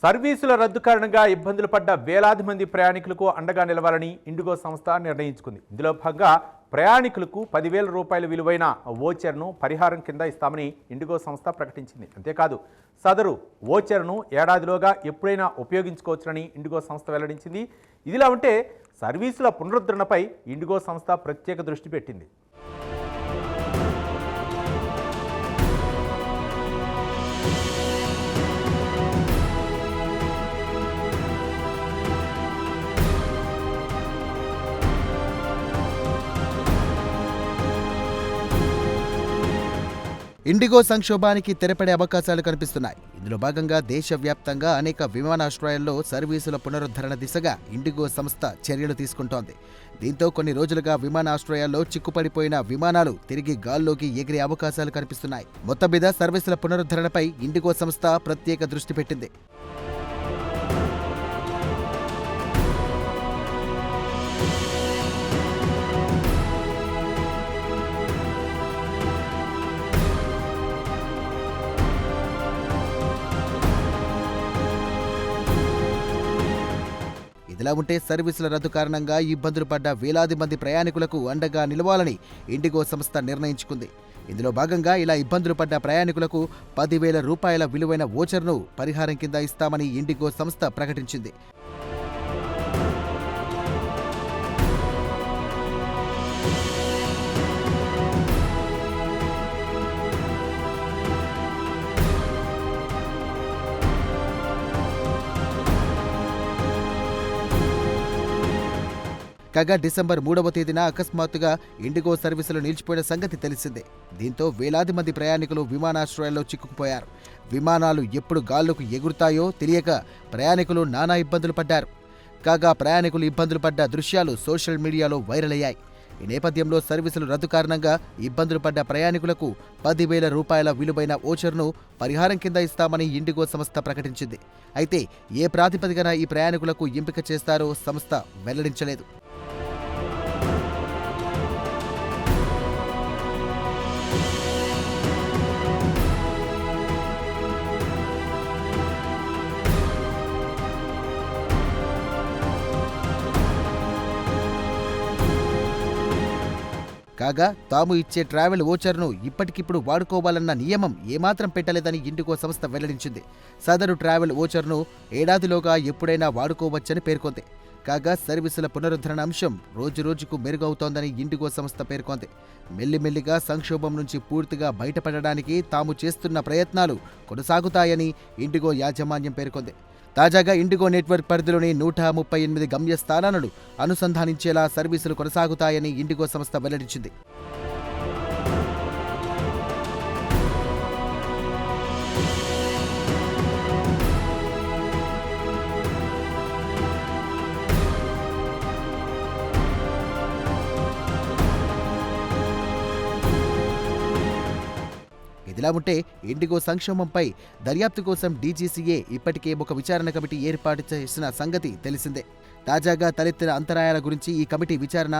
సర్వీసుల రద్దు కారణంగా ఇబ్బందులు పడ్డ వేలాది మంది ప్రయాణికులకు అండగా నిలవాలని ఇండిగో సంస్థ నిర్ణయించుకుంది. ఇందులో భాగంగా ప్రయాణికులకు 10,000 రూపాయల విలువైన వోచర్ను పరిహారం కింద ఇస్తామని ఇండిగో సంస్థ ప్రకటించింది. అంతేకాదు సదరు వోచర్ను ఏడాదిలోగా ఎప్పుడైనా ఉపయోగించుకోవచ్చునని ఇండిగో సంస్థ వెల్లడించింది. ఇదిలా ఉంటే సర్వీసుల పునరుద్ధరణపై ఇండిగో సంస్థ ప్రత్యేక దృష్టి పెట్టింది. ఇండిగో సంక్షోభానికి తెరపడే అవకాశాలు కనిపిస్తున్నాయి. ఇందులో భాగంగా దేశవ్యాప్తంగా అనేక విమానాశ్రయాల్లో సర్వీసుల పునరుద్ధరణ దిశగా ఇండిగో సంస్థ చర్యలు తీసుకుంటోంది. దీంతో కొన్ని రోజులుగా విమానాశ్రయాల్లో చిక్కుపడిపోయిన విమానాలు తిరిగి గాల్లోకి ఎగిరే అవకాశాలు కనిపిస్తున్నాయి. మొత్తం మీద సర్వీసుల పునరుద్ధరణపై ఇండిగో సంస్థ ప్రత్యేక దృష్టి పెట్టింది. ఇదిలా ఉంటే సర్వీసుల రద్దు కారణంగా ఇబ్బందులు పడ్డ వేలాది మంది ప్రయాణికులకు అండగా నిలవాలని ఇండిగో సంస్థ నిర్ణయించుకుంది. ఇందులో భాగంగా ఇలా ఇబ్బందులు పడ్డ ప్రయాణికులకు 10,000 రూపాయల విలువైన వోచర్ను పరిహారం కింద ఇస్తామని ఇండిగో సంస్థ ప్రకటించింది. కాగా డిసెంబర్ 3వ తేదీన అకస్మాత్తుగా ఇండిగో సర్వీసులు నిలిచిపోయిన సంగతి తెలిసిందే. దీంతో వేలాది మంది ప్రయాణికులు విమానాశ్రయాల్లో చిక్కుకుపోయారు. విమానాలు ఎప్పుడు గాల్లోకి ఎగురుతాయో తెలియక ప్రయాణికులు నానా ఇబ్బందులు పడ్డారు. కాగా ప్రయాణికులు ఇబ్బందులు పడ్డ దృశ్యాలు సోషల్ మీడియాలో వైరల్ అయ్యాయి. ఈ నేపథ్యంలో సర్వీసులు రద్దు కారణంగా ఇబ్బందులు పడ్డ ప్రయాణికులకు 10,000 రూపాయల విలువైన వోచర్ను పరిహారం కింద ఇస్తామని ఇండిగో సంస్థ ప్రకటించింది. అయితే ఏ ప్రాతిపదికన ఈ ప్రయాణికులకు ఎంపిక చేస్తారో సంస్థ వెల్లడించలేదు. కాగా తాము ఇచ్చే ట్రావెల్ వోచర్ను ఇప్పటికిప్పుడు వాడుకోవాలన్న నియమం ఏమాత్రం పెట్టలేదని ఇండిగో సంస్థ వెల్లడించింది. సదరు ట్రావెల్ వోచర్ను ఏడాదిలోగా ఎప్పుడైనా వాడుకోవచ్చని పేర్కొంది. కాగా సర్వీసుల పునరుద్ధరణ అంశం రోజురోజుకు మెరుగవుతోందని ఇండిగో సంస్థ పేర్కొంది. మెల్లిమెల్లిగా సంక్షోభం నుంచి పూర్తిగా బయటపడడానికి తాము చేస్తున్న ప్రయత్నాలు కొనసాగుతాయని ఇండిగో యాజమాన్యం పేర్కొంది. తాజాగా ఇండిగో నెట్వర్క్ పరిధిలోని 138 గమ్యస్థానాలను అనుసంధానించేలా సర్వీసులు కొనసాగుతాయని ఇండిగో సంస్థ వెల్లడించింది. ఇదిలా ఉంటే ఇండిగో సంక్షోభంపై దర్యాప్తు కోసం డీజీసీఏ ఇప్పటికే ఒక విచారణ కమిటీ ఏర్పాటు చేసిన సంగతి తెలిసిందే. తాజాగా తలెత్తిన అంతరాయాల గురించి ఈ కమిటీ విచారణ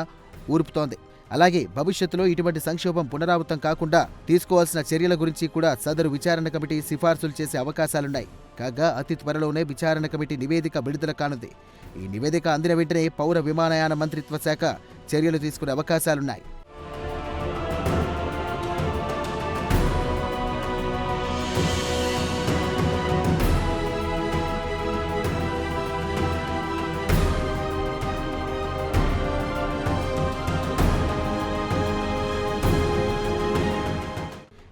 ఊరుపుతోంది. అలాగే భవిష్యత్తులో ఇటువంటి సంక్షోభం పునరావృతం కాకుండా తీసుకోవాల్సిన చర్యల గురించి కూడా సదరు విచారణ కమిటీ సిఫార్సులు చేసే అవకాశాలున్నాయి. కాగా అతి త్వరలోనే విచారణ కమిటీ నివేదిక విడుదల కానుంది. ఈ నివేదిక అందిన వెంటనే పౌర విమానయాన మంత్రిత్వ శాఖ చర్యలు తీసుకునే అవకాశాలున్నాయి.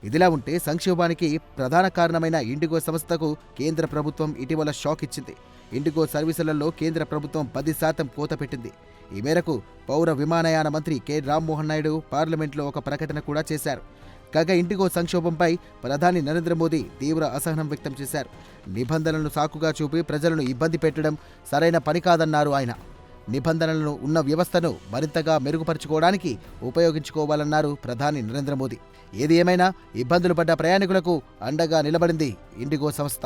ఇదిలా ఉంటే సంక్షోభానికి ప్రధాన కారణమైన ఇండిగో సంస్థకు కేంద్ర ప్రభుత్వం ఇటీవల షాక్ ఇచ్చింది. ఇండిగో సర్వీసులలో కేంద్ర ప్రభుత్వం 10% కోత పెట్టింది. ఈ మేరకు పౌర విమానయాన మంత్రి కె రామ్మోహన్ నాయుడు పార్లమెంట్లో ఒక ప్రకటన కూడా చేశారు. కాగా ఇండిగో సంక్షోభంపై ప్రధాని నరేంద్ర మోదీ తీవ్ర అసహనం వ్యక్తం చేశారు. నిబంధనలను సాకుగా చూపి ప్రజలను ఇబ్బంది పెట్టడం సరైన పని కాదన్నారు ఆయన. నిబంధనలను ఉన్న వ్యవస్థను మరింతగా మెరుగుపరుచుకోవడానికి ఉపయోగించుకోవాలన్నారు ప్రధాని నరేంద్ర మోదీ. ఏది ఏమైనా ఇబ్బందులు పడ్డ ప్రయాణికులకు అండగా నిలబడింది ఇండిగో సంస్థ.